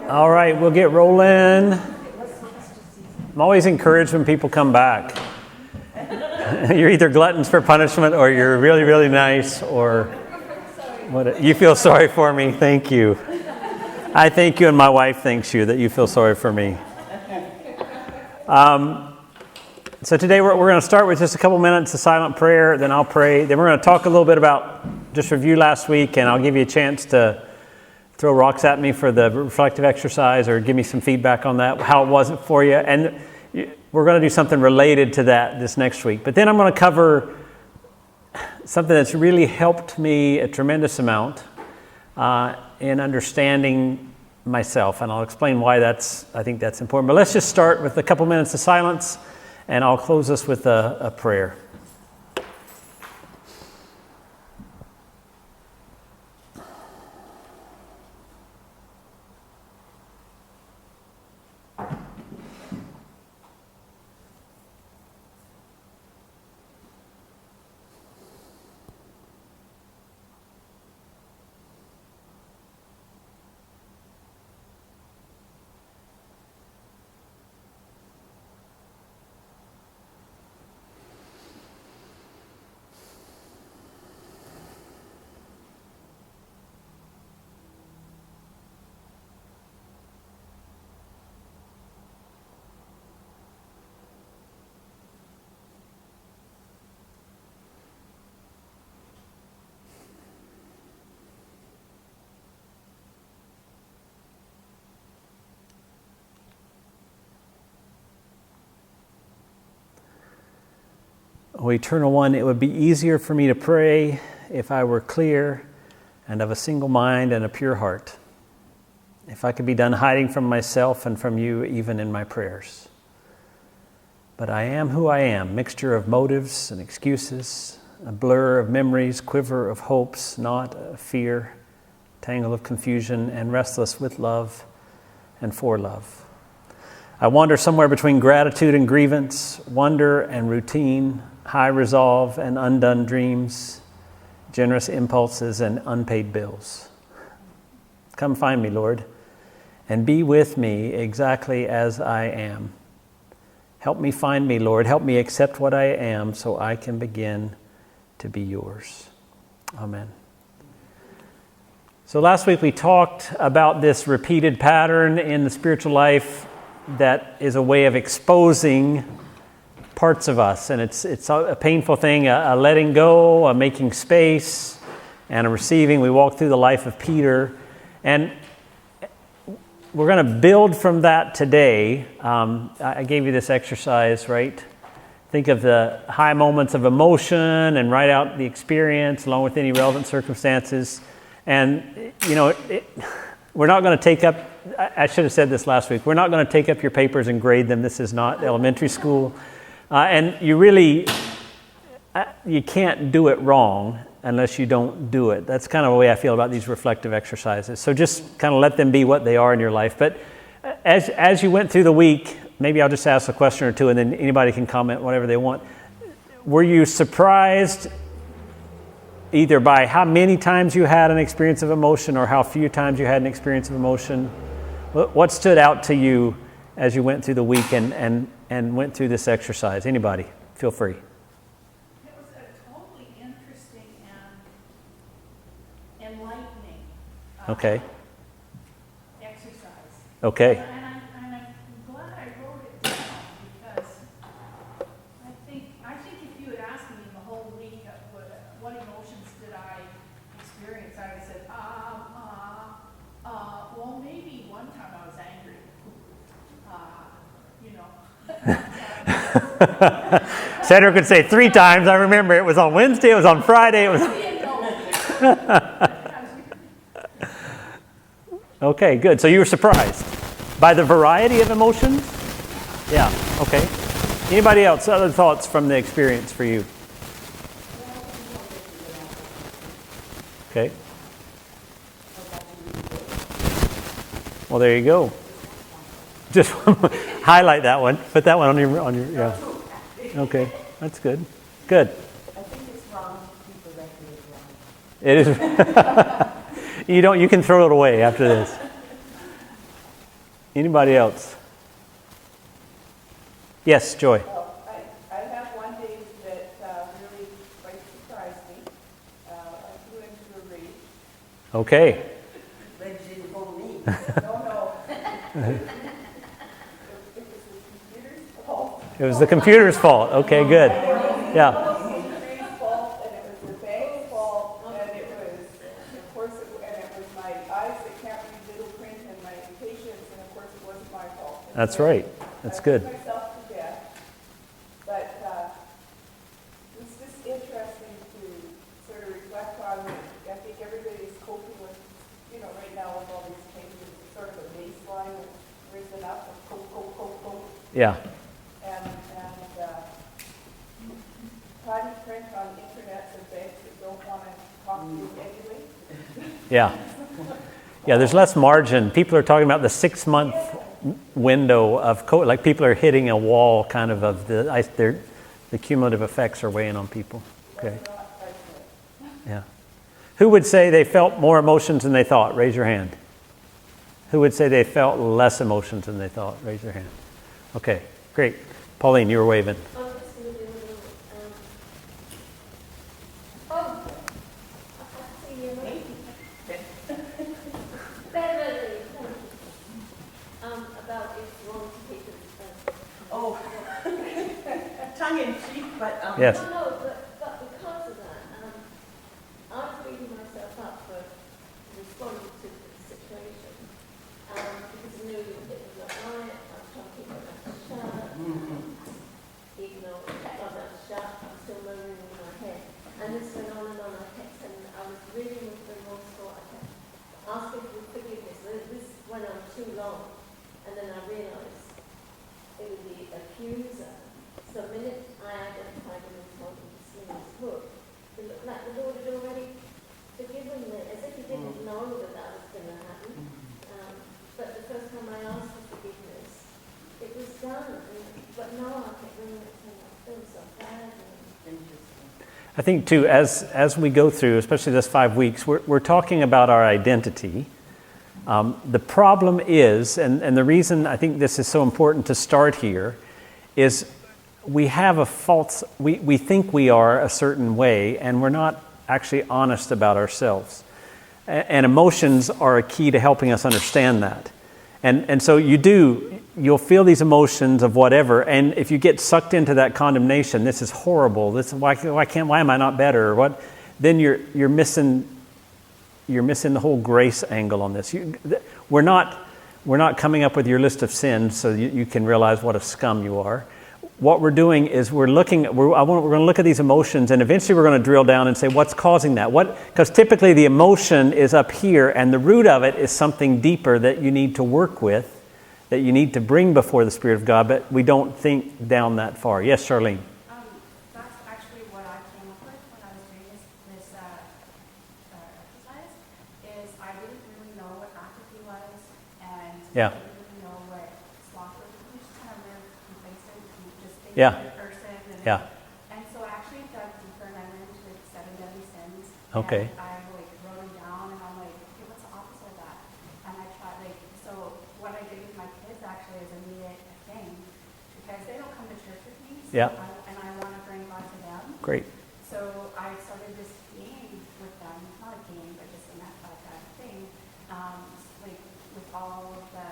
All right, we'll get rolling. I'm always encouraged when people come back. You're either gluttons for punishment or you're really, really nice or what? You feel sorry for me. Thank you. I thank you and my wife thanks you that you feel sorry for me. So today we're going to start with just a couple minutes of silent prayer, then I'll pray. Then we're going to talk a little bit about just review last week, and I'll give you a chance to throw rocks at me for the reflective exercise or give me some feedback on that, how it wasn't for you. And we're going to do something related to that this next week. But then I'm going to cover something that's really helped me a tremendous amount in understanding myself. And I'll explain why I think that's important. But let's just start with a couple minutes of silence, and I'll close us with a prayer. O Eternal One, it would be easier for me to pray if I were clear and of a single mind and a pure heart, if I could be done hiding from myself and from you even in my prayers. But I am who I am, mixture of motives and excuses, a blur of memories, quiver of hopes, not of fear, tangle of confusion, and restless with love and for love. I wander somewhere between gratitude and grievance, wonder and routine, high resolve and undone dreams, generous impulses and unpaid bills. Come find me, Lord, and be with me exactly as I am. Help me find me, Lord. Help me accept what I am so I can begin to be yours. Amen. So last week we talked about this repeated pattern in the spiritual life that is a way of exposing parts of us, and it's a painful thing, a letting go, a making space, and a receiving. We walk through the life of Peter, and we're going to build from that today. I gave you this exercise, right? Think of the high moments of emotion and write out the experience along with any relevant circumstances. And, we're not going to take up, I should have said this last week, we're not going to take up your papers and grade them. This is not elementary school. And you can't do it wrong unless you don't do it. That's kind of the way I feel about these reflective exercises. So just kind of let them be what they are in your life. But as you went through the week, maybe I'll just ask a question or two and then anybody can comment whatever they want. Were you surprised either by how many times you had an experience of emotion or how few times you had an experience of emotion? What stood out to you as you went through the week and went through this exercise? Anybody, feel free. It was a totally interesting and enlightening exercise. Okay. And I'm glad I wrote it down because I think if you had asked me in the whole week what emotions did I experience, I would have said, well, maybe one time I was angry. Cedric could say 3 times. I remember it was on Wednesday, it was on Friday, it was Okay, good. So you were surprised by the variety of emotions? Yeah, okay. Anybody else, other thoughts from the experience for you? Okay. Well, there you go. Just highlight that one. Put that one on your yeah. Okay, that's good. Good. I think it's wrong to keep the record wrong. It is. You can throw it away after this. Anybody else? Yes, Joy. Well, I have one day that really quite surprised me. I flew into a rage. Okay. Rage didn't hold me. No. It was the computer's fault. It was the computer's fault. Okay, good. Yeah. It was the computer's fault, and it was the bank's fault, and it was, of course, and it was my eyes that can't read little print and my patience, and of course, it wasn't my fault. And That's so right. That's good. I put myself to death, but it's just interesting to sort of reflect on. I think everybody's coping with, right now with all these changes, it's sort of a baseline that's risen up of cope. Yeah. And tiny print on internets and banks that don't want to talk to you anyway. Yeah. Yeah, there's less margin. People are talking about the 6-month window of COVID. Like people are hitting a wall kind of the cumulative effects are weighing on people. Okay. That's not priceless. Yeah. Who would say they felt more emotions than they thought? Raise your hand. Who would say they felt less emotions than they thought? Raise your hand. Okay, great. Pauline, you were waving. I'm just going to do a little, I see you. Very, about if you want to take it. Oh, tongue in cheek, but Yes. No, but because of that, I was reading myself up for responding to the situation. Because I knew it was not right, I was talking about that shut. Even though I got that shut, I'm still murmuring in my head. And this went on and on. I kept saying, I was reading with remorseful. I kept asking for forgiveness. This went on too long. And then I realized it was the accuser. So the minute I identified him and told him to sling his hook, it looked like the Lord had already forgiven me, as if he didn't know that that was going to happen. But the first time I asked for forgiveness, it was done. But now I kept bringing it to him. I feel so bad. I think too, as we go through, especially this 5 weeks, we're talking about our identity. The problem is, and the reason I think this is so important to start here, is we have a false, we think we are a certain way, and we're not actually honest about ourselves. And emotions are a key to helping us understand that. And so you'll feel these emotions of whatever, and if you get sucked into that condemnation, this is horrible, why am I not better, or what, then you're missing the whole grace angle on this. We're not coming up with your list of sins so you can realize what a scum you are. What we're doing is we're going to look at these emotions, and eventually we're going to drill down and say what's causing that. Because typically the emotion is up here, and the root of it is something deeper that you need to work with, that you need to bring before the Spirit of God, but we don't think down that far. Yes, Charlene. That's actually what I came up with when I was doing this exercise, is I didn't really know what apathy was, and Yeah. I didn't really know what sloth was. You just kind of live complacent and just think Yeah. you're a person. Yeah. And so I actually dug deeper and I went into the 7 deadly sins. Okay. And I wrote them down and I'm like, okay, what's the opposite of that? And I tried, so what I did with my kids actually is I made it a thing, because they don't come to church with me. So Yeah. and I want to bring God to them. Great. So I started this game with them, not a game, but just a thing, with all of the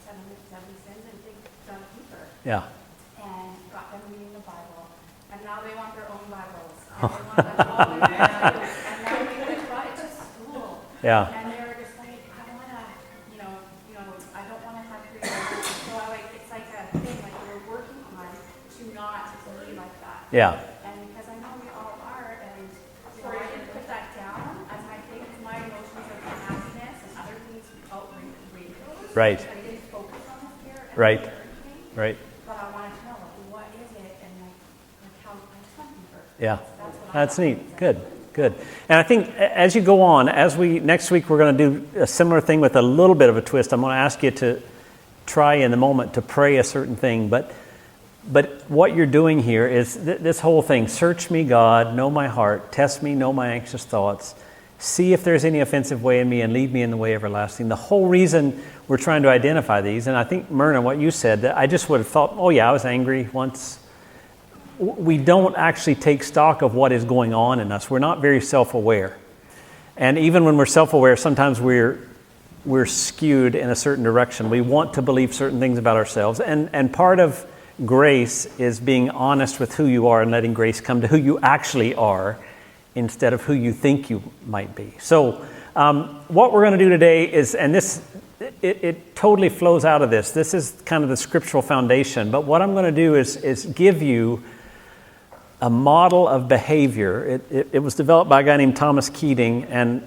7 deadly sins, and dug deeper, Yeah. and got them reading the Bible, and now they want their own Bibles, and they want them all their Bibles, and now they brought it to school, Yeah. and they were just like, I want to, I don't want to have creativity, so it's like a thing, like we're working on to not be like that. Yeah. And because I know we all are, and so I didn't put that down as my thing, because my emotions are happiness and other things outreach. Right. I didn't focus on the fear and Right. everything, Right. but I wanted to know, what is it, and how I just went deeper. Yeah. That's what That's I neat. Good. And I think as you go on, next week we're going to do a similar thing with a little bit of a twist. I'm going to ask you to try in the moment to pray a certain thing, but what you're doing here is this whole thing: search me, God, know my heart, test me, know my anxious thoughts, See if there's any offensive way in me and lead me in the way everlasting. The whole reason we're trying to identify these, and I think, Myrna, what you said, that I just would have thought, oh yeah, I was angry once. We don't actually take stock of what is going on in us. We're not very self-aware. And even when we're self-aware, sometimes we're skewed in a certain direction. We want to believe certain things about ourselves. And part of grace is being honest with who you are and letting grace come to who you actually are instead of who you think you might be. So what we're going to do today is, and this, it totally flows out of this. This is kind of the scriptural foundation. But what I'm going to do is give you a model of behavior. It was developed by a guy named Thomas Keating, and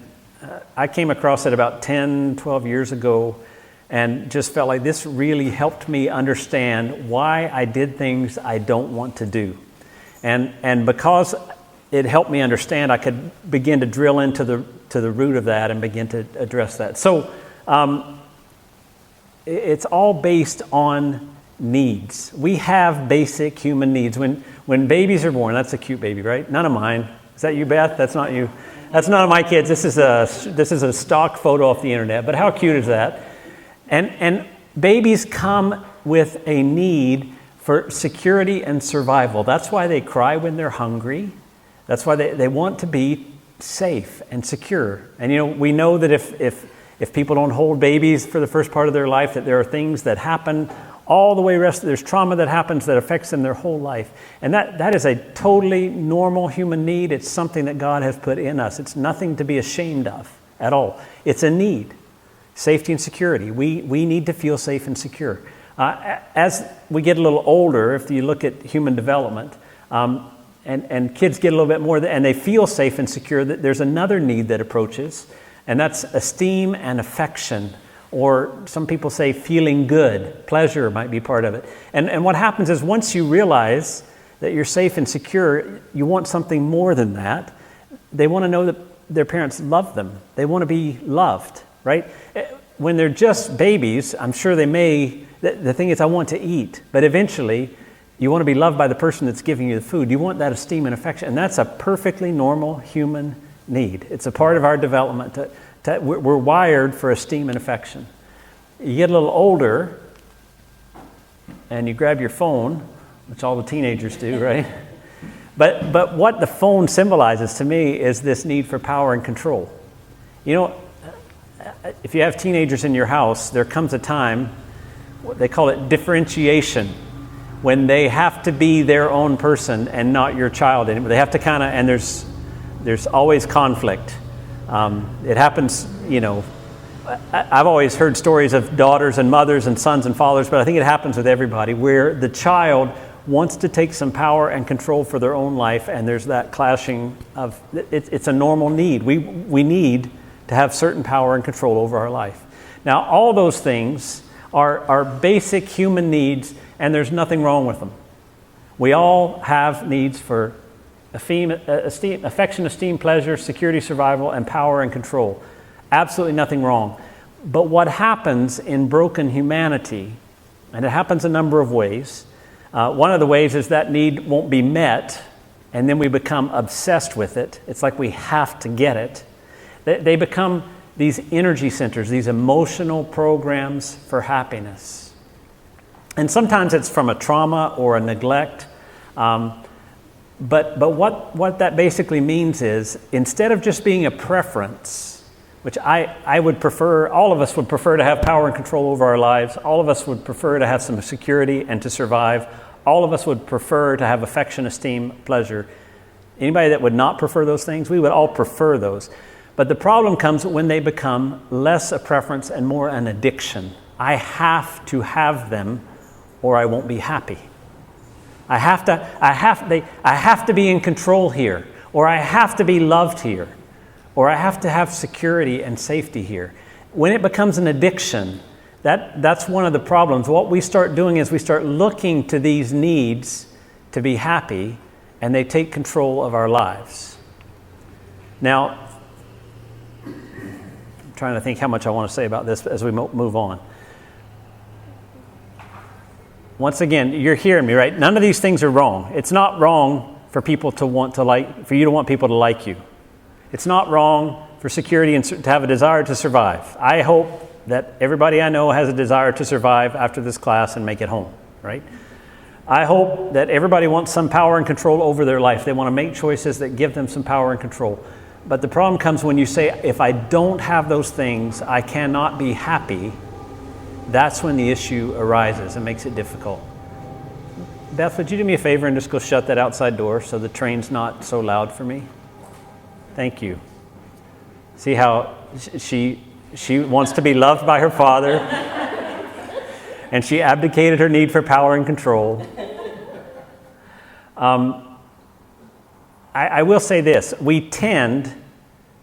I came across it about 10, 12 years ago and just felt like this really helped me understand why I did things I don't want to do. And because it helped me understand, I could begin to drill into the root of that and begin to address that. So it's all based on needs. We have basic human needs. When babies are born, that's a cute baby, right? None of mine. Is that you, Beth? That's not you. That's none of my kids. This is a stock photo off the internet. But how cute is that? And babies come with a need for security and survival. That's why they cry when they're hungry. That's why they want to be safe and secure. And we know that if people don't hold babies for the first part of their life, that there are things that happen all the way there's trauma that happens that affects them their whole life. And that is a totally normal human need. It's something that God has put in us. It's nothing to be ashamed of at all. It's a need. Safety and security. We need to feel safe and secure. As we get a little older, if you look at human development, and kids get a little bit more, and they feel safe and secure, there's another need that approaches, and that's esteem and affection. Or some people say feeling good. Pleasure might be part of it. And what happens is once you realize that you're safe and secure, you want something more than that. They want to know that their parents love them. They want to be loved, right? When they're just babies, I'm sure they may, the thing is I want to eat. But eventually, you want to be loved by the person that's giving you the food. You want that esteem and affection. And that's a perfectly normal human need. It's a part of our development. We're wired for esteem and affection. You get a little older and you grab your phone, which all the teenagers do, right? But what the phone symbolizes to me is this need for power and control. If you have teenagers in your house, there comes a time, they call it differentiation, when they have to be their own person and not your child. And they have to and there's always conflict. It happens, I've always heard stories of daughters and mothers and sons and fathers, but I think it happens with everybody, where the child wants to take some power and control for their own life, and there's that clashing of, it's a normal need. We need to have certain power and control over our life. Now, all those things are basic human needs, and there's nothing wrong with them. We all have needs for affection, esteem, pleasure, security, survival, and power and control. Absolutely nothing wrong. But what happens in broken humanity, and it happens a number of ways, one of the ways is that need won't be met, and then we become obsessed with it. It's like we have to get it. They become these energy centers, these emotional programs for happiness. And sometimes it's from a trauma or a neglect. But what that basically means is, instead of just being a preference, which I would prefer, all of us would prefer to have power and control over our lives. All of us would prefer to have some security and to survive. All of us would prefer to have affection, esteem, pleasure. Anybody that would not prefer those things, we would all prefer those. But the problem comes when they become less a preference and more an addiction. I have to have them or I won't be happy. I have to be in control here, or I have to be loved here, or I have to have security and safety here. When it becomes an addiction, that's one of the problems. What we start doing is we start looking to these needs to be happy, and they take control of our lives. Now, I'm trying to think how much I want to say about this as we move on. Once again, you're hearing me, right? None of these things are wrong. It's not wrong for people to want to for you to want people to like you. It's not wrong for security and to have a desire to survive. I hope that everybody I know has a desire to survive after this class and make it home, right? I hope that everybody wants some power and control over their life. They want to make choices that give them some power and control. But the problem comes when you say, if I don't have those things, I cannot be happy. That's when the issue arises and makes it difficult. Beth, would you do me a favor and just go shut that outside door so the train's not so loud for me? Thank you. See how she wants to be loved by her father, and she abdicated her need for power and control. I will say this. We tend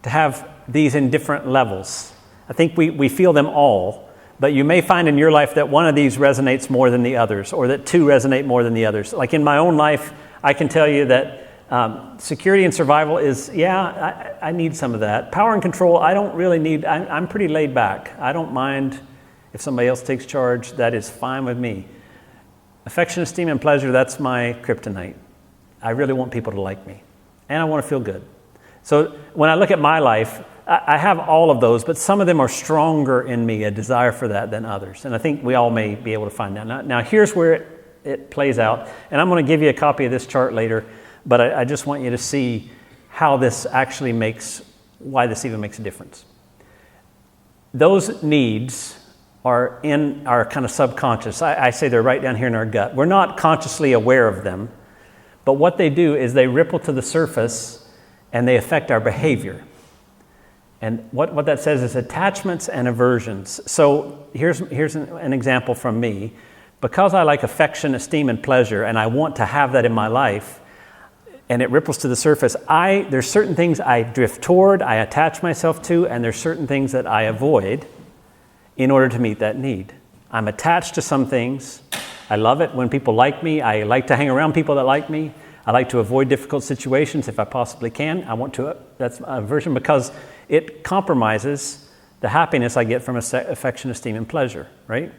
to have these in different levels. I think we feel them all, but you may find in your life that one of these resonates more than the others, or that two resonate more than the others. Like in my own life, I can tell you that security and survival is, I need some of that. Power and control, I don't really need. I'm pretty laid back. I don't mind if somebody else takes charge. That is fine with me. Affection, esteem, and pleasure, that's my kryptonite. I really want people to like me, and I want to feel good. So when I look at my life, I have all of those, but some of them are stronger in me, a desire for that, than others. And I think we all may be able to find that. Now here's where it plays out, and I'm going to give you a copy of this chart later. But I just want you to see how this actually why this even makes a difference. Those needs are in our kind of subconscious. I say they're right down here in our gut. We're not consciously aware of them, but what they do is they ripple to the surface and they affect our behavior. And what that says is attachments and aversions. So here's an example from me. Because I like affection, esteem, and pleasure, and I want to have that in my life, and it ripples to the surface, there's certain things I drift toward, I attach myself to, and there's certain things that I avoid in order to meet that need. I'm attached to some things. I love it when people like me. I like to hang around people that like me. I like to avoid difficult situations if I possibly can. That's a aversion because it compromises the happiness I get from affection, esteem, and pleasure, right?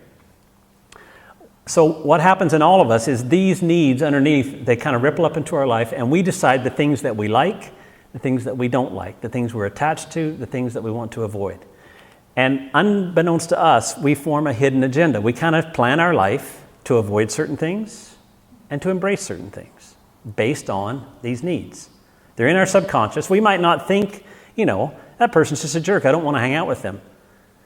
So what happens in all of us is these needs underneath, they kind of ripple up into our life, and we decide the things that we like, the things that we don't like, the things we're attached to, the things that we want to avoid. And unbeknownst to us, we form a hidden agenda. We kind of plan our life to avoid certain things and to embrace certain things based on these needs. They're in our subconscious. We might not think, that person's just a jerk. I don't want to hang out with them.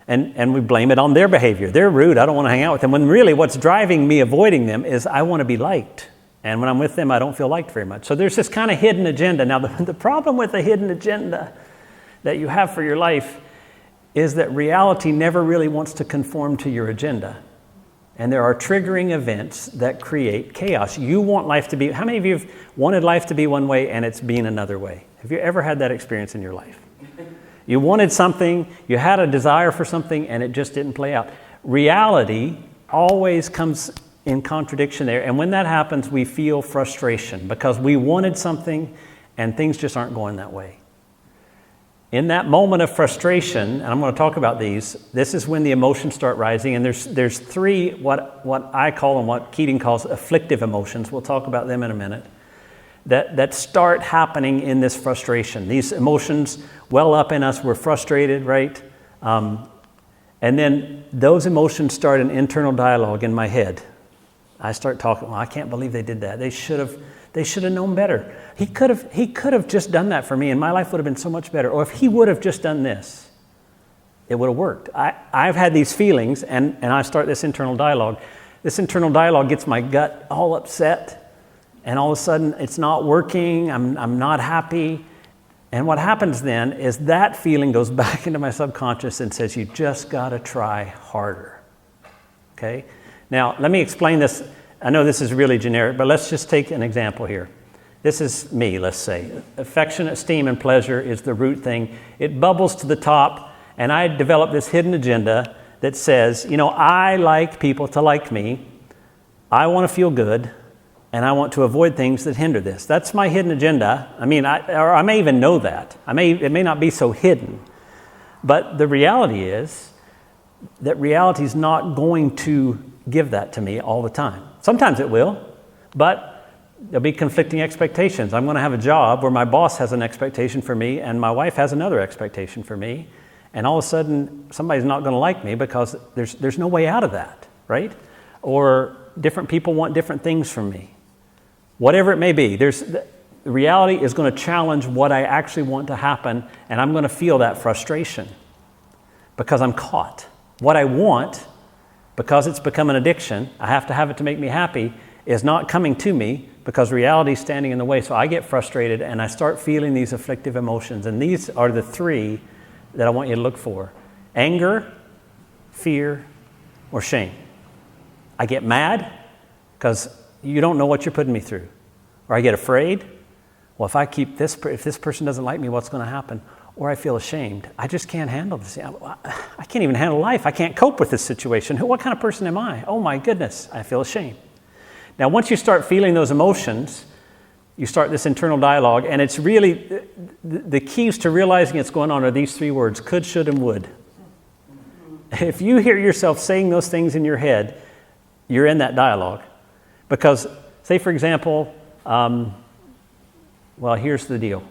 And we blame it on their behavior. They're rude. I don't want to hang out with them. When really what's driving me avoiding them is I want to be liked. And when I'm with them, I don't feel liked very much. So there's this kind of hidden agenda. Now, the problem with the hidden agenda that you have for your life is that reality never really wants to conform to your agenda. And there are triggering events that create chaos. You want life to be, how many of you have wanted life to be one way and it's been another way? Have you ever had that experience in your life? You wanted something, you had a desire for something, and it just didn't play out. Reality always comes in contradiction there, and when that happens, we feel frustration because we wanted something, and things just aren't going that way. In that moment of frustration, and I'm going to talk about these, this is when the emotions start rising, and there's three, what I call and what Keating calls afflictive emotions. We'll talk about them in a minute. That start happening in this frustration. These emotions well up in us. We're frustrated, right? And then those emotions start an internal dialogue in my head. I start talking, I can't believe they did that. They should have known better. He could have just done that for me, and my life would have been so much better. Or if he would have just done this, it would have worked. I've had these feelings, and I start this internal dialogue. This internal dialogue gets my gut all upset. And all of a sudden, it's not working, I'm not happy. And what happens then is that feeling goes back into my subconscious and says, you just got to try harder. Okay? Now, let me explain this. I know this is really generic, but let's just take an example here. This is me, let's say. Affection, esteem, and pleasure is the root thing. It bubbles to the top, and I develop this hidden agenda that says, I like people to like me. I want to feel good. And I want to avoid things that hinder this. That's my hidden agenda. I may even know that. It may not be so hidden. But the reality is that reality is not going to give that to me all the time. Sometimes it will, but There'll be conflicting expectations. I'm going to have a job where my boss has an expectation for me and my wife has another expectation for me. And all of a sudden, somebody's not going to like me because there's no way out of that, right? Or different people want different things from me. Whatever it may be, the reality is going to challenge what I actually want to happen, and I'm going to feel that frustration because I'm caught. What I want, because it's become an addiction, I have to have it to make me happy, is not coming to me because reality is standing in the way. So I get frustrated and I start feeling these afflictive emotions. And these are the three that I want you to look for: anger, fear, or shame. I get mad because you don't know what you're putting me through. Or I get afraid. Well, if this person doesn't like me, what's going to happen? Or I feel ashamed. I just can't handle this. I can't even handle life. I can't cope with this situation. What kind of person am I? Oh my goodness, I feel ashamed. Now, once you start feeling those emotions, you start this internal dialogue, and it's really, the keys to realizing it's going on are these three words: could, should, and would. If you hear yourself saying those things in your head, you're in that dialogue. Because, say for example, well, here's the deal.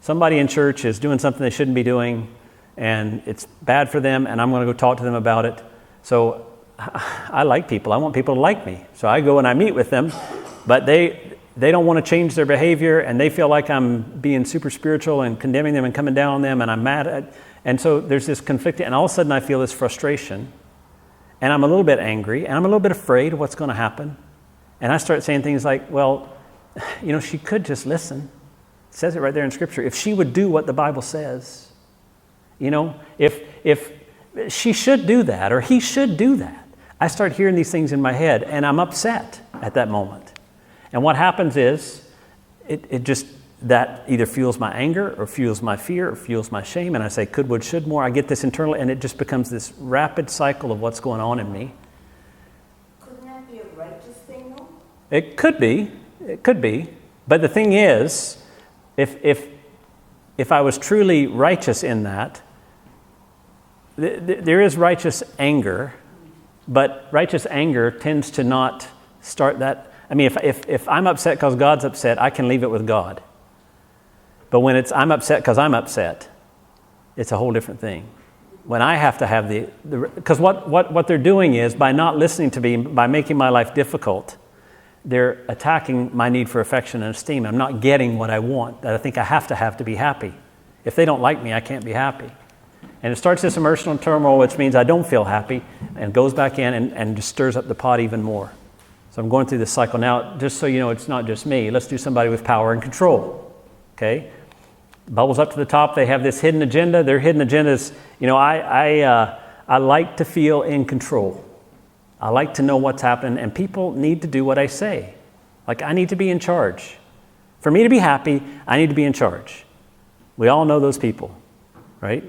Somebody in church is doing something they shouldn't be doing, and it's bad for them, and I'm going to go talk to them about it. So I like people. I want people to like me. So I go and I meet with them, but they don't want to change their behavior, and they feel like I'm being super spiritual and condemning them and coming down on them, and I'm mad at. And so there's this conflict, and all of a sudden I feel this frustration, and I'm a little bit angry, and I'm a little bit afraid of what's going to happen. And I start saying things like, well, she could just listen. It says it right there in Scripture. If she would do what the Bible says, if she should do that, or he should do that. I start hearing these things in my head, and I'm upset at that moment. And what happens is, it just, that either fuels my anger, or fuels my fear, or fuels my shame, and I say, could, would, should more. I get this internal, and it just becomes this rapid cycle of what's going on in me. Couldn't that be a righteous thing, though? It could be. But the thing is, if I was truly righteous in that, there is righteous anger, but righteous anger tends to not start that. I mean, if I'm upset because God's upset, I can leave it with God. But when I'm upset because I'm upset, it's a whole different thing. When I have to have because what they're doing is, by not listening to me, by making my life difficult, they're attacking my need for affection and esteem. I'm not getting what I want, that I think I have to be happy. If they don't like me, I can't be happy. And it starts this emotional turmoil, which means I don't feel happy, and goes back in and just stirs up the pot even more. So I'm going through this cycle. Now, just so you know, it's not just me. Let's do somebody with power and control. Okay? Bubbles up to the top, they have this hidden agenda. Their hidden agenda is, I like to feel in control. I like to know what's happening, and people need to do what I say. Like, I need to be in charge. For me to be happy, I need to be in charge. We all know those people, right?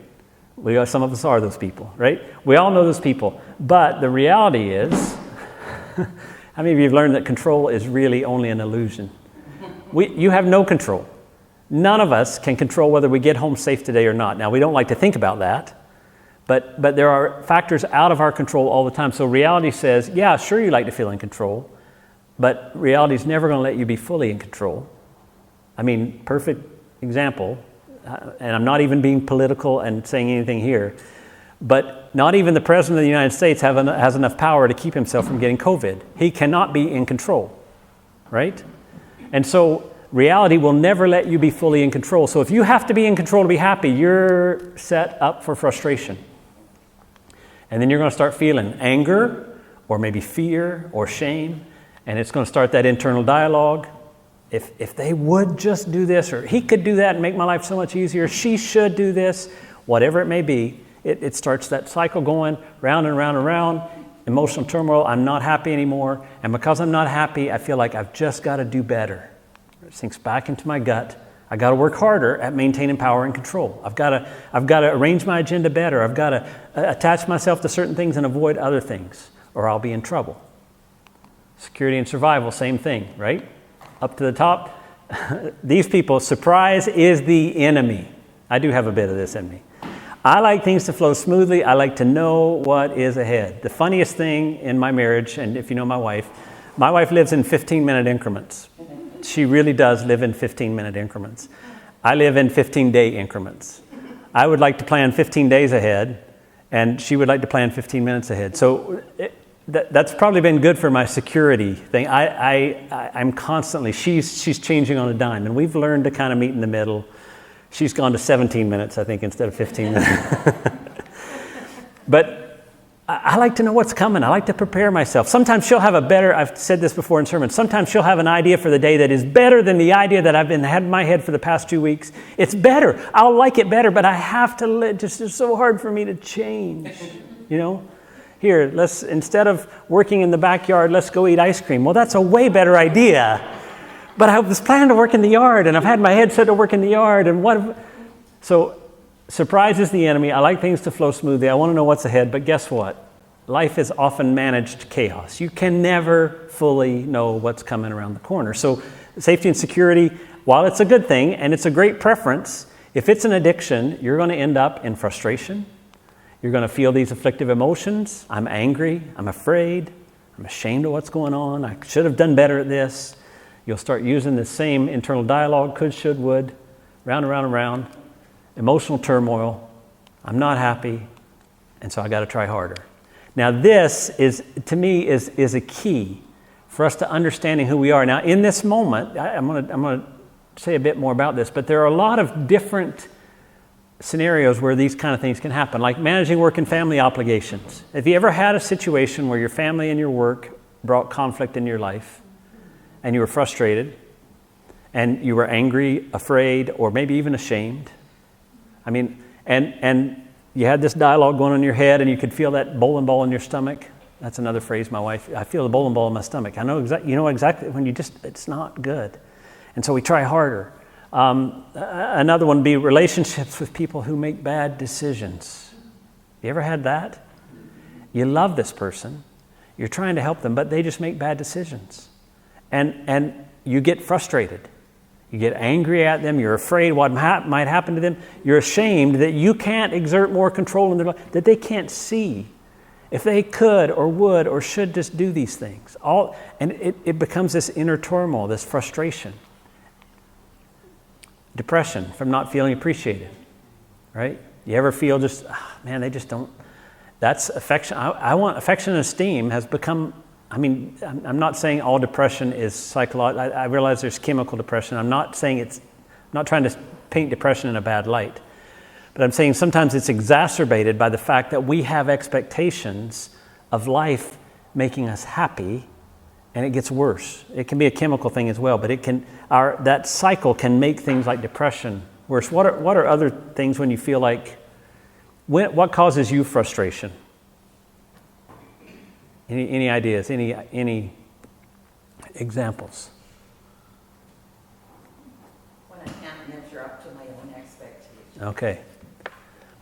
Some of us are those people, right? We all know those people. But the reality is, how many of you have learned that control is really only an illusion? You have no control. None of us can control whether we get home safe today or not. Now, we don't like to think about that, but there are factors out of our control all the time. So reality says, yeah, sure, you like to feel in control, but reality is never going to let you be fully in control. I mean, perfect example, and I'm not even being political and saying anything here, but not even the President of the United States has enough power to keep himself from getting COVID. He cannot be in control, right? And so reality will never let you be fully in control. So if you have to be in control to be happy, you're set up for frustration. And then you're going to start feeling anger, or maybe fear, or shame, and it's going to start that internal dialogue. If they would just do this, or he could do that and make my life so much easier, she should do this, whatever it may be, it starts that cycle going round and round and round. Emotional turmoil, I'm not happy anymore, and because I'm not happy, I feel like I've just got to do better. It sinks back into my gut. I got to work harder at maintaining power and control. I've got to arrange my agenda better. I've got to attach myself to certain things and avoid other things, or I'll be in trouble. Security and survival, same thing, right? Up to the top, these people, surprise is the enemy. I do have a bit of this in me. I like things to flow smoothly. I like to know what is ahead. The funniest thing in my marriage, and if you know my wife lives in 15-minute increments. she really does live in 15-minute increments. I live in 15-day increments. I would like to plan 15 days ahead, and she would like to plan 15 minutes ahead. So that's probably been good for my security thing. I'm constantly, she's changing on a dime, and we've learned to kind of meet in the middle. She's gone to 17 minutes, I think, instead of 15 minutes. But I like to know what's coming. I like to prepare myself. Sometimes she'll have I've said this before in sermons, sometimes she'll have an idea for the day that is better than the idea that I've had in my head for the past 2 weeks. It's better. I'll like it better, but I have to it's so hard for me to change, Here, instead of working in the backyard, let's go eat ice cream. Well, that's a way better idea. But I was planning to work in the yard, and I've had my head set to work in the yard, so surprise is the enemy. I like things to flow smoothly. I want to know what's ahead, but guess what? Life is often managed chaos. You can never fully know what's coming around the corner. So safety and security, while it's a good thing, and it's a great preference, if it's an addiction, you're going to end up in frustration. You're going to feel these afflictive emotions. I'm angry. I'm afraid. I'm ashamed of what's going on. I should have done better at this. You'll start using the same internal dialogue, could, should, would, round and round and round. Emotional turmoil. I'm not happy, and so I got to try harder. Now this is, to me, is a key for us to understanding who we are. Now in this moment, I'm going to say a bit more about this, but there are a lot of different scenarios where these kind of things can happen, like managing work and family obligations. Have you ever had a situation where your family and your work brought conflict in your life, and you were frustrated, and you were angry, afraid, or maybe even ashamed? I mean, and you had this dialogue going on in your head, and you could feel that bowling ball in your stomach. That's another phrase, my wife. I feel the bowling ball in my stomach. I know exactly when it's not good. And so we try harder. Another one would be relationships with people who make bad decisions. You ever had that? You love this person. You're trying to help them, but they just make bad decisions. And you get frustrated. You get angry at them. You're afraid what might happen to them. You're ashamed that you can't exert more control in their life, that they can't see if they could or would or should just do these things. And it becomes this inner turmoil, this frustration. Depression from not feeling appreciated, right? You ever feel just, man, they just don't, that's affection. I want affection and esteem has become, I'm not saying all depression is psychological. I realize there's chemical depression. I'm not trying to paint depression in a bad light. But I'm saying sometimes it's exacerbated by the fact that we have expectations of life making us happy, and it gets worse. It can be a chemical thing as well, but that cycle can make things like depression worse. What are other things when you feel like, what causes you frustration? Any ideas? Any examples? When I can't measure up to my own expectations. Okay.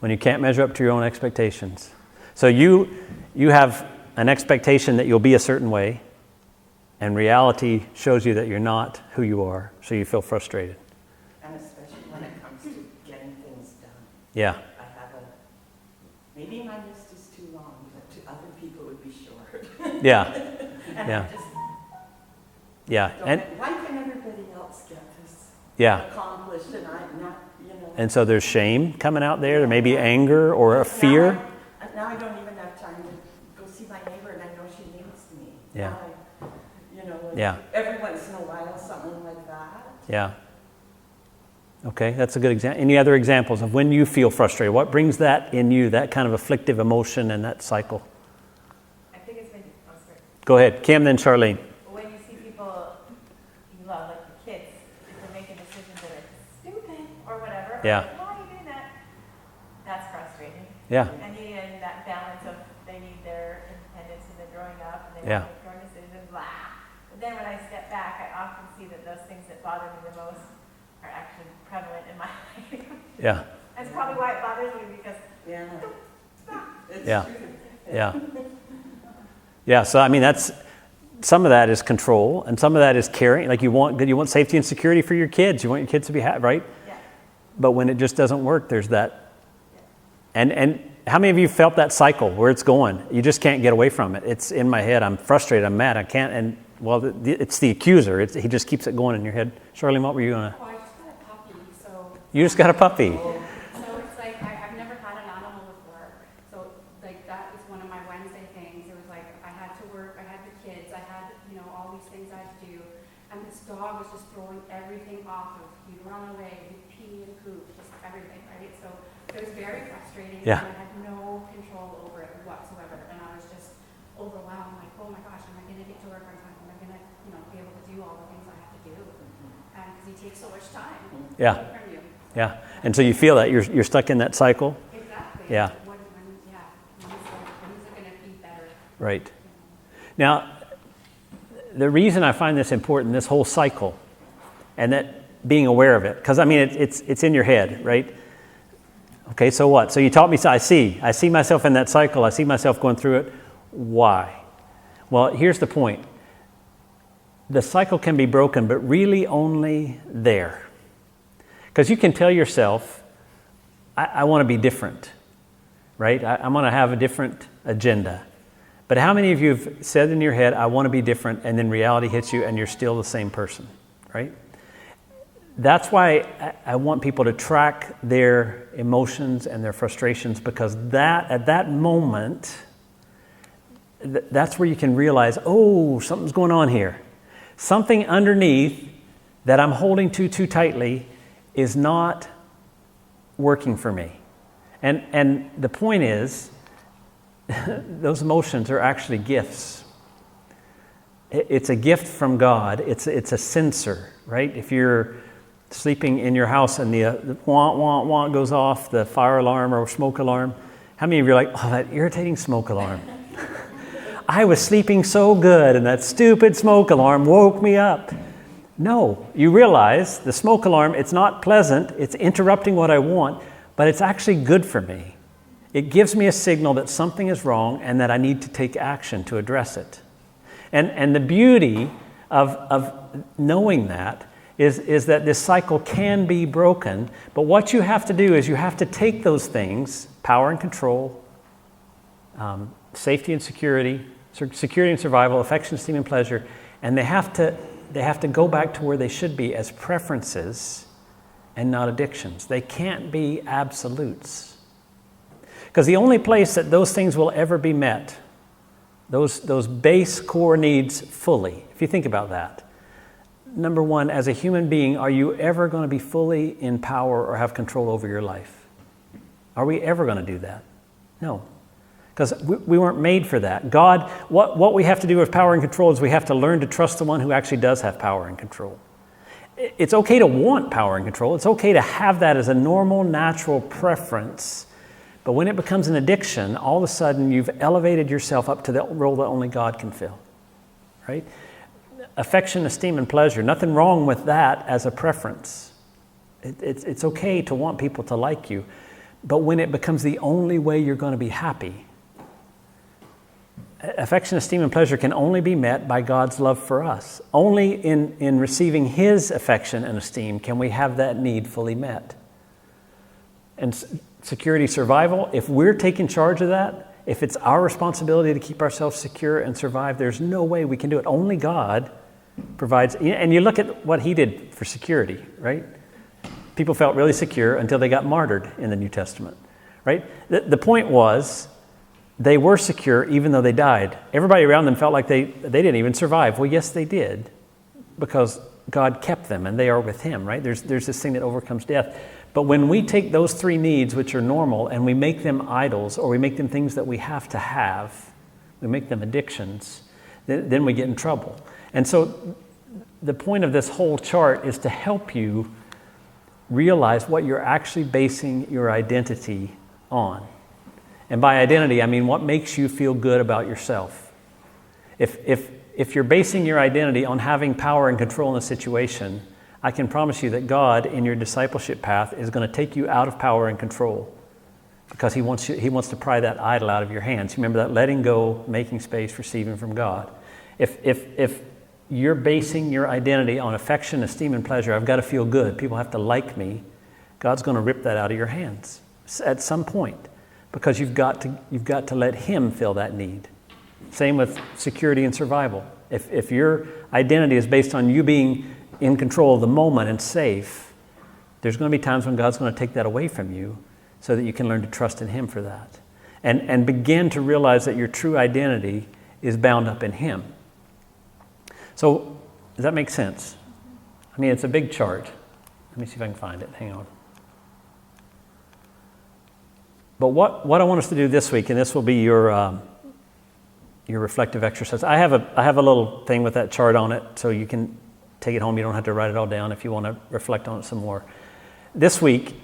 When you can't measure up to your own expectations. So you have an expectation that you'll be a certain way, and reality shows you that you're not who you are, so you feel frustrated. And especially when it comes to getting things done. Yeah. I have maybe my list is too long, but to other people it would be short. Yeah. And Yeah. I just Yeah. And why can everybody else get this yeah. accomplished and I'm not, And so there's shame coming out there. There may be anger or a fear. Now I don't even have time to go see my neighbor, and I know she needs me. Yeah. Yeah. Every once in a while, something like that. Yeah. Okay, that's a good example. Any other examples of when you feel frustrated? What brings that in you, that kind of afflictive emotion and that cycle? I think it's when, Go ahead, Kim, then Charlene. when you see people you love, like the kids, if they're making decisions that are stupid or whatever, Yeah. like, why are you doing that? That's frustrating. Yeah. And you in that balance of they need their independence and they're growing up and they Yeah. want to make their own decisions, blah. But then when I step back, I often see that those things that bother me the most are actually prevalent in my life. Yeah. That's probably why it bothers me, because Yeah. It's Yeah. true. Yeah. Yeah, so I mean some of that is control and some of that is caring. Like you want safety and security for your kids. You want your kids to be happy, right? yeah. But when it just doesn't work, there's that. And how many of you felt that cycle where it's going? You just can't get away from it. It's in my head. I'm frustrated. I'm mad. I can't. And Well, it's the accuser. He just keeps it going in your head. Charlene, what were you going to? Oh, I just got a puppy, so You just got a puppy. it's like I've never had an animal before. So like that was one of my Wednesday things. It was like I had to work, I had the kids, I had, all these things I had to do. And this dog was just throwing everything off of, he'd run away, he'd pee and poop, just everything, right? So it was very frustrating. Yeah. And I had no control over it whatsoever. And I was just overwhelmed, like, oh my gosh, am I going to get to work on time? Am I going to, be able to do all the things I have to do? Because he takes so much time Yeah. from you. Yeah. And so you feel that you're stuck in that cycle. Exactly. Yeah. When's it going to be better? Right. Now, the reason I find this important, this whole cycle, and that being aware of it, because I mean, it's in your head, right? Okay, so what? So you taught me, so I see myself in that cycle. I see myself going through it. Why? Well, here's the point. The cycle can be broken, but really only there. Because you can tell yourself, I want to be different, right? I'm going to have a different agenda. But how many of you have said in your head, I want to be different, and then reality hits you and you're still the same person, right? That's why I want people to track their emotions and their frustrations, because at that moment, that's where you can realize, oh, something's going on here. Something underneath that I'm holding too tightly is not working for me. And the point is, those emotions are actually gifts. It's a gift from God. It's a sensor, right? If you're sleeping in your house and the wah, wah, wah goes off, the fire alarm or smoke alarm, how many of you are like, oh, that irritating smoke alarm? I was sleeping so good and that stupid smoke alarm woke me up. No, you realize the smoke alarm, it's not pleasant, it's interrupting what I want, but it's actually good for me. It gives me a signal that something is wrong and that I need to take action to address it. And the beauty of knowing that is that this cycle can be broken, but what you have to do is you have to take those things, power and control, safety and security and survival, affection, esteem, and pleasure, and they have to go back to where they should be as preferences and not addictions. They can't be absolutes. Because the only place that those things will ever be met, those base core needs fully, if you think about that. Number one, as a human being, are you ever going to be fully in power or have control over your life? Are we ever going to do that? No. Because we weren't made for that. God, what we have to do with power and control is we have to learn to trust the one who actually does have power and control. It's okay to want power and control. It's okay to have that as a normal, natural preference. But when it becomes an addiction, all of a sudden you've elevated yourself up to the role that only God can fill, right? Affection, esteem, and pleasure. Nothing wrong with that as a preference. It's okay to want people to like you. But when it becomes the only way you're going to be happy, affection, esteem, and pleasure can only be met by God's love for us. Only in receiving His affection and esteem can we have that need fully met. And security, survival, if we're taking charge of that, if it's our responsibility to keep ourselves secure and survive, there's no way we can do it. Only God provides. And you look at what He did for security, right? People felt really secure until they got martyred in the New Testament, right? The point was, they were secure even though they died. Everybody around them felt like they didn't even survive. Well, yes, they did, because God kept them and they are with Him, right? There's this thing that overcomes death. But when we take those three needs, which are normal, and we make them idols, or we make them things that we have to have, we make them addictions, then we get in trouble. And so the point of this whole chart is to help you realize what you're actually basing your identity on. And by identity, I mean what makes you feel good about yourself. If you're basing your identity on having power and control in a situation, I can promise you that God, in your discipleship path, is going to take you out of power and control, because He wants to pry that idol out of your hands. Remember that letting go, making space, receiving from God. If you're basing your identity on affection, esteem, and pleasure, I've got to feel good, people have to like me, God's going to rip that out of your hands at some point, because you've got to let Him fill that need. Same with security and survival. If your identity is based on you being in control of the moment and safe, there's going to be times when God's going to take that away from you so that you can learn to trust in Him for that. And begin to realize that your true identity is bound up in Him. So, does that make sense? I mean, it's a big chart. Let me see if I can find it. Hang on. But what I want us to do this week, and this will be your reflective exercise. I have a little thing with that chart on it, so you can take it home. You don't have to write it all down if you want to reflect on it some more. This week,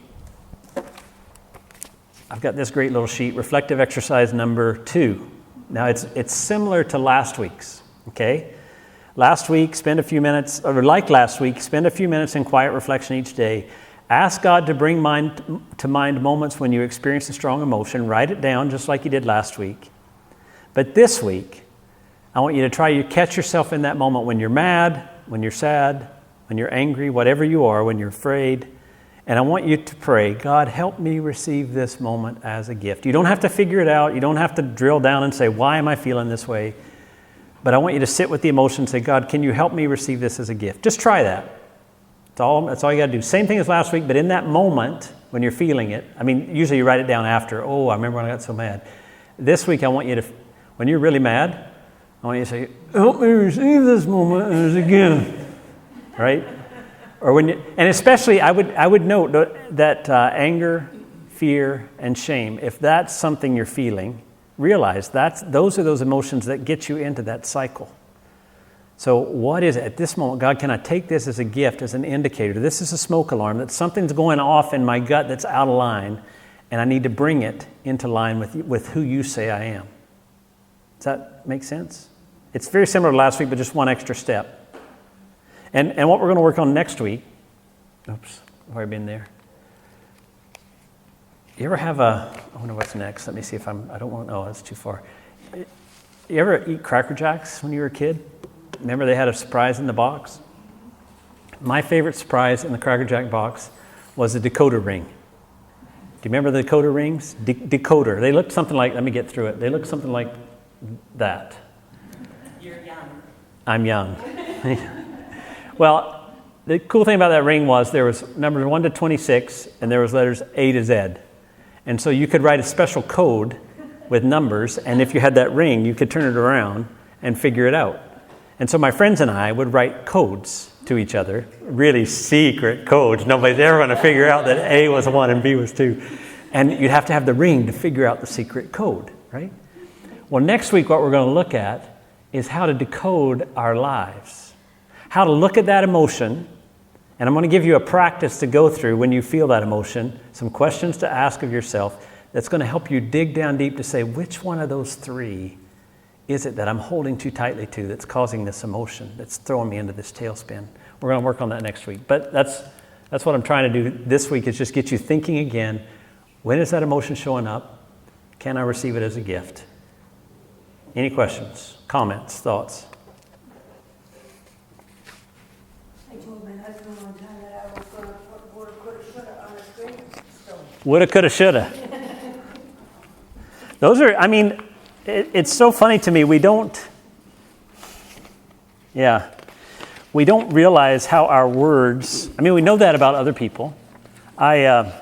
I've got this great little sheet, reflective exercise number 2. Now, it's similar to last week's, okay? Last week, spend a few minutes in quiet reflection each day. Ask God to bring to mind moments when you experience a strong emotion. Write it down just like you did last week. But this week, I want you to try to catch yourself in that moment when you're mad, when you're sad, when you're angry, whatever you are, when you're afraid. And I want you to pray, God, help me receive this moment as a gift. You don't have to figure it out. You don't have to drill down and say, why am I feeling this way? But I want you to sit with the emotion and say, God, can you help me receive this as a gift? Just try that. That's all you got to do. Same thing as last week, but in that moment when you're feeling it, I mean, usually you write it down after. Oh, I remember when I got so mad. This week I want you to, when you're really mad, I want you to say, help me receive this moment as a gift. Right? Or when you, and especially I would note that anger, fear, and shame, if that's something you're feeling, realize those are those emotions that get you into that cycle. So what is it? At this moment, God, can I take this as a gift, as an indicator? This is a smoke alarm, that something's going off in my gut that's out of line, and I need to bring it into line with who you say I am. Does that make sense? It's very similar to last week, but just one extra step. And what we're going to work on next week, oops, I've already been there. You ever have I wonder what's next. Let me see if I don't want, that's too far. You ever eat Cracker Jacks when you were a kid? Remember they had a surprise in the box? My favorite surprise in the Cracker Jack box was the decoder ring. Do you remember the decoder rings? Decoder. They looked something like, let me get through it. They looked something like that. You're young. I'm young. Well, the cool thing about that ring was there was numbers 1 to 26, and there was letters A to Z. And so you could write a special code with numbers, and if you had that ring, you could turn it around and figure it out. And so my friends and I would write codes to each other, really secret codes. Nobody's ever going to figure out that A was 1 and B was 2. And you'd have to have the ring to figure out the secret code, right? Well, next week what we're going to look at is how to decode our lives. How to look at that emotion, and I'm going to give you a practice to go through when you feel that emotion, some questions to ask of yourself that's going to help you dig down deep to say, which one of those 3 is it that I'm holding too tightly to that's causing this emotion, that's throwing me into this tailspin? We're going to work on that next week. But that's what I'm trying to do this week, is just get you thinking again, when is that emotion showing up? Can I receive it as a gift? Any questions, comments, thoughts? I told my husband one time that I was going to put woulda, coulda, shoulda on a gravestone. Woulda, coulda, shoulda. Those are, I mean, it's so funny to me. We don't realize how our words, I mean, we know that about other people. I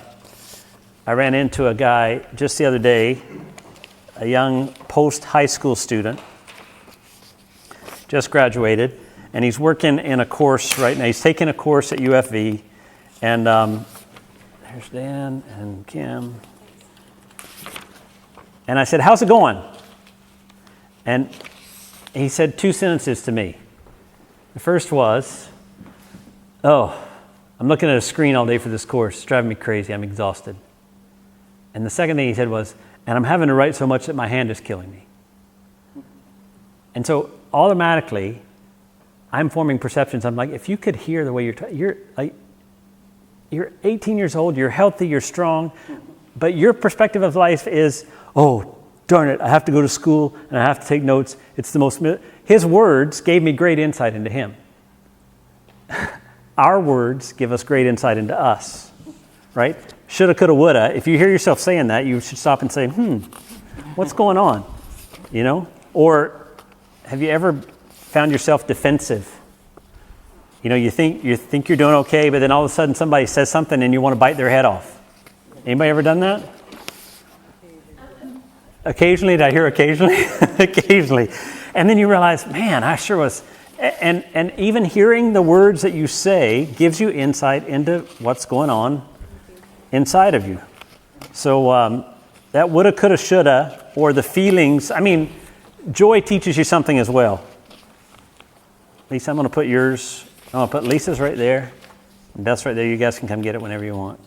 ran into a guy just the other day, a young post-high school student, just graduated, and he's working in a course right now. He's taking a course at UFV, and there's Dan and Kim. And I said, how's it going? And he said 2 sentences to me. The first was, I'm looking at a screen all day for this course. It's driving me crazy. I'm exhausted. And the second thing he said was, and I'm having to write so much that my hand is killing me. And so automatically, I'm forming perceptions. I'm like, if you could hear the way you're 18 years old, you're healthy, you're strong, but your perspective of life is, oh, darn it, I have to go to school and I have to take notes. It's the most... His words gave me great insight into him. Our words give us great insight into us, right? Shoulda, coulda, woulda. If you hear yourself saying that, you should stop and say, what's going on? You know? Or have you ever found yourself defensive? You think you're doing okay, but then all of a sudden somebody says something and you want to bite their head off. Anybody ever done that? Occasionally, did I hear occasionally? Occasionally. And then you realize, man, I sure was. And even hearing the words that you say gives you insight into what's going on inside of you. So that woulda, coulda, shoulda, or the feelings. I mean, joy teaches you something as well. Lisa, I'm going to put yours. I'm going to put Lisa's right there. And Beth's right there. You guys can come get it whenever you want.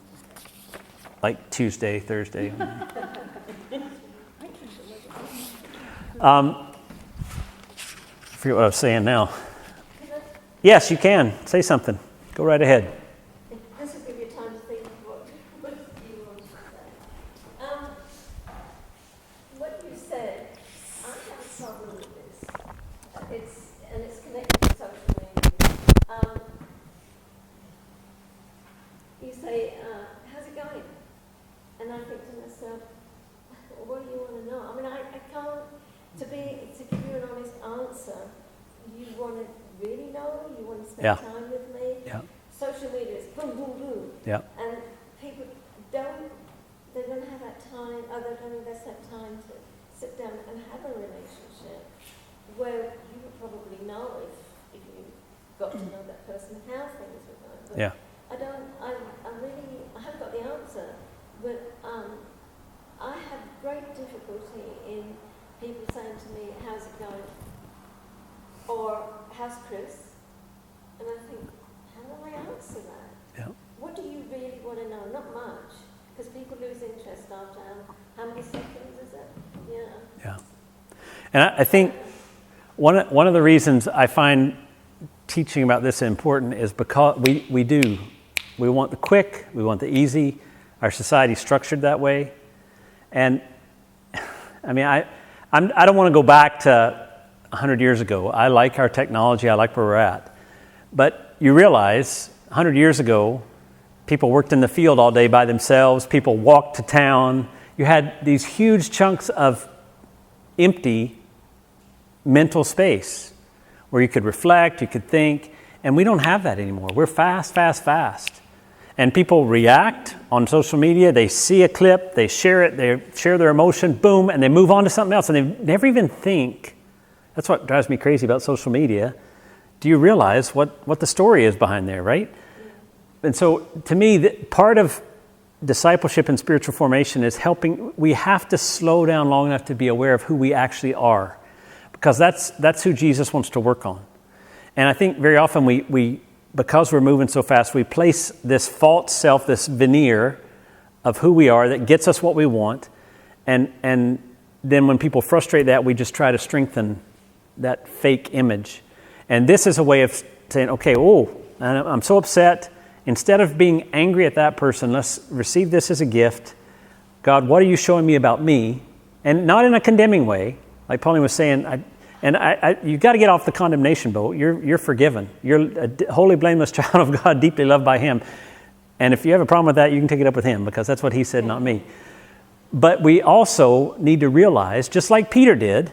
Like Tuesday, Thursday. I forget what I was saying now. Yes, you can. Say something. Go right ahead. This will give you time to think of what you want to say. What you said, I have a problem with this. It's connected to social media. You say, how's it going? And I think to myself, what do you want to know? I mean, I can't, to give you an honest answer, you want to really know, you want to spend time with me. Yeah. Social media is boom, boom, boom. Yeah. And people they don't have that time, or they don't invest that time to sit down and have a relationship where you would probably know if you got to know that person, how things were going. But Yeah. I haven't got the answer, but I have great difficulty in people saying to me, how's it going? Or, how's Chris? And I think, how do I answer that? Yeah. What do you really want to know? Not much, because people lose interest after how many seconds is it? Yeah. Yeah. And I think one of the reasons I find teaching about this important is because we want the quick, we want the easy. Our society's structured that way. And I mean, I don't want to go back to 100 years ago. I like our technology. I like where we're at. But you realize 100 years ago, people worked in the field all day by themselves. People walked to town. You had these huge chunks of empty mental space where you could reflect, you could think. And we don't have that anymore. We're fast. And people react on social media. They see a clip, they share it, they share their emotion, boom, and they move on to something else. And they never even think. That's what drives me crazy about social media. Do you realize what the story is behind there, right? And so, to me, part of discipleship and spiritual formation is we have to slow down long enough to be aware of who we actually are. Because that's who Jesus wants to work on. And I think very often because we're moving so fast, we place this false self, this veneer of who we are that gets us what we want. And then when people frustrate that, we just try to strengthen that fake image. And this is a way of saying, okay, I'm so upset. Instead of being angry at that person, let's receive this as a gift. God, what are you showing me about me? And not in a condemning way. Like Pauline was saying, you got to get off the condemnation boat. You're forgiven. You're a holy, blameless child of God, deeply loved by Him. And if you have a problem with that, you can take it up with Him, because that's what He said, not me. But we also need to realize, just like Peter did,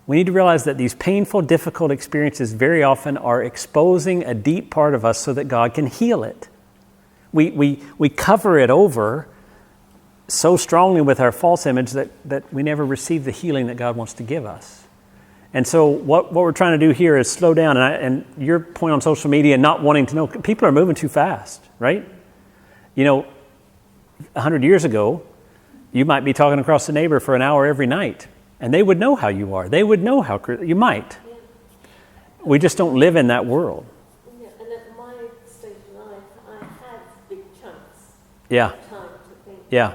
we need to realize that these painful, difficult experiences very often are exposing a deep part of us so that God can heal it. We cover it over so strongly with our false image that we never receive the healing that God wants to give us. And so what we're trying to do here is slow down. And your point on social media, not wanting to know, people are moving too fast, right? 100 years ago, you might be talking across the neighbor for an hour every night, and they would know how you are. They would know how you might. Yeah. We just don't live in that world. Yeah, and at my stage of life, I have big chunks Yeah. of time to think. Yeah.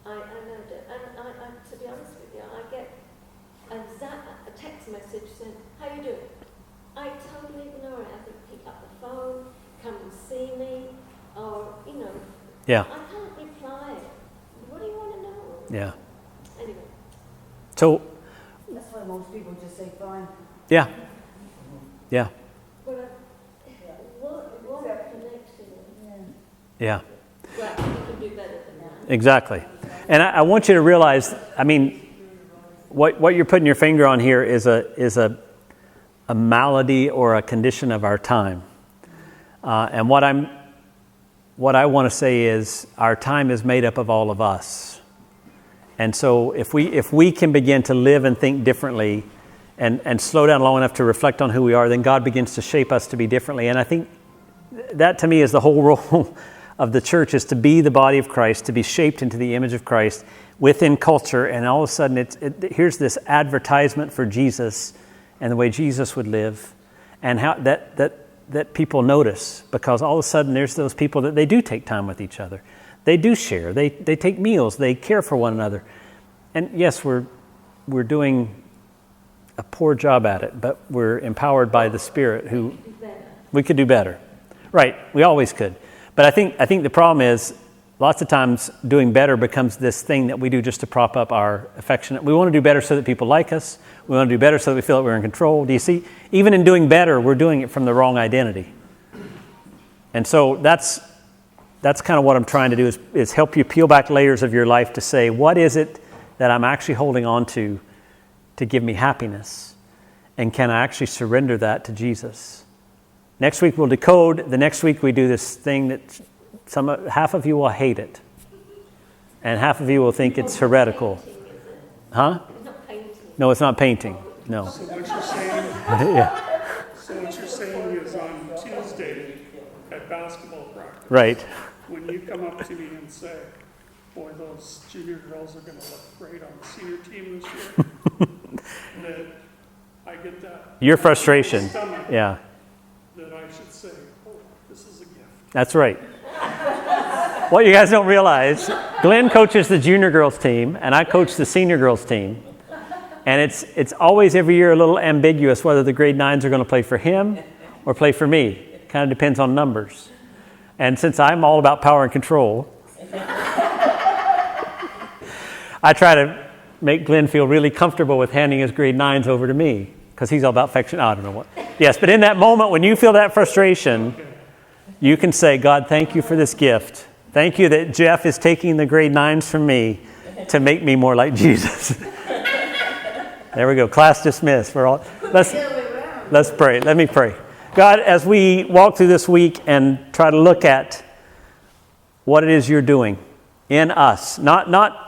I know that, and to be honest with you, I get a text message saying, how you doing? I totally ignore it. I think pick up the phone, come and see me, or, Yeah. I can't reply. What do you want to know? Yeah. Anyway. So, That's why most people just say fine. yeah. Yeah. But what connection? Yeah. Well, you can do better than that. Exactly. And I want you to realize, what you're putting your finger on here is a malady or a condition of our time. And what I want to say is our time is made up of all of us. And so if we can begin to live and think differently and slow down long enough to reflect on who we are, then God begins to shape us to be differently. And I think that to me is the whole role of the church, is to be the body of Christ, to be shaped into the image of Christ within culture. And all of a sudden here's this advertisement for Jesus and the way Jesus would live, and how that people notice, because all of a sudden there's those people that they do take time with each other. They do share. They take meals. They care for one another. And yes, we're doing a poor job at it, but we're empowered by the Spirit who we could do better. Right, we always could. But I think the problem is lots of times doing better becomes this thing that we do just to prop up our affection. We want to do better so that people like us. We want to do better so that we feel that we're in control. Do you see? Even in doing better, we're doing it from the wrong identity. And so that's kind of what I'm trying to do, is help you peel back layers of your life to say, what is it that I'm actually holding on to give me happiness? And can I actually surrender that to Jesus? Next week we'll decode. The next week we do this thing that half of you will hate it. And half of you will think it's heretical. Huh? It's not painting. No, it's not painting. No. So what you're saying, Yeah. so what you're saying is on Tuesday at basketball practice, Right. when you come up to me and say, boy, those junior girls are going to look great on the senior team this year, that I get that. Your frustration. Stomach, Yeah. that I should say, oh, this is a gift. That's right. What you guys don't realize, Glenn coaches the junior girls team, and I coach the senior girls team. And it's always every year a little ambiguous whether the grade 9s are going to play for him or play for me. It kind of depends on numbers. And since I'm all about power and control, I try to make Glenn feel really comfortable with handing his grade 9s over to me, because he's all about affection. I don't know what. Yes, but in that moment when you feel that frustration, you can say, God, thank you for this gift. Thank you that Jeff is taking the grade 9s from me to make me more like Jesus. There we go. Class dismissed. Let's pray. Let me pray. God, as we walk through this week and try to look at what it is you're doing in us, not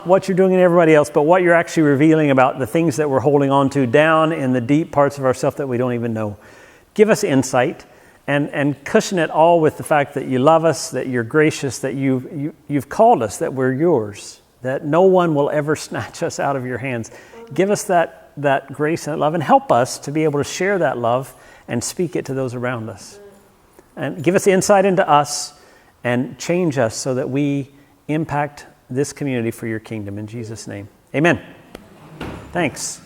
what you're doing in everybody else, but what you're actually revealing about the things that we're holding on to down in the deep parts of ourselves that we don't even know. Give us insight and cushion it all with the fact that you love us, that you're gracious, that you've called us, that we're yours, that no one will ever snatch us out of your hands. Give us that grace and that love, and help us to be able to share that love and speak it to those around us. And give us insight into us and change us so that we impact this community for your kingdom. In Jesus' name, amen. Thanks.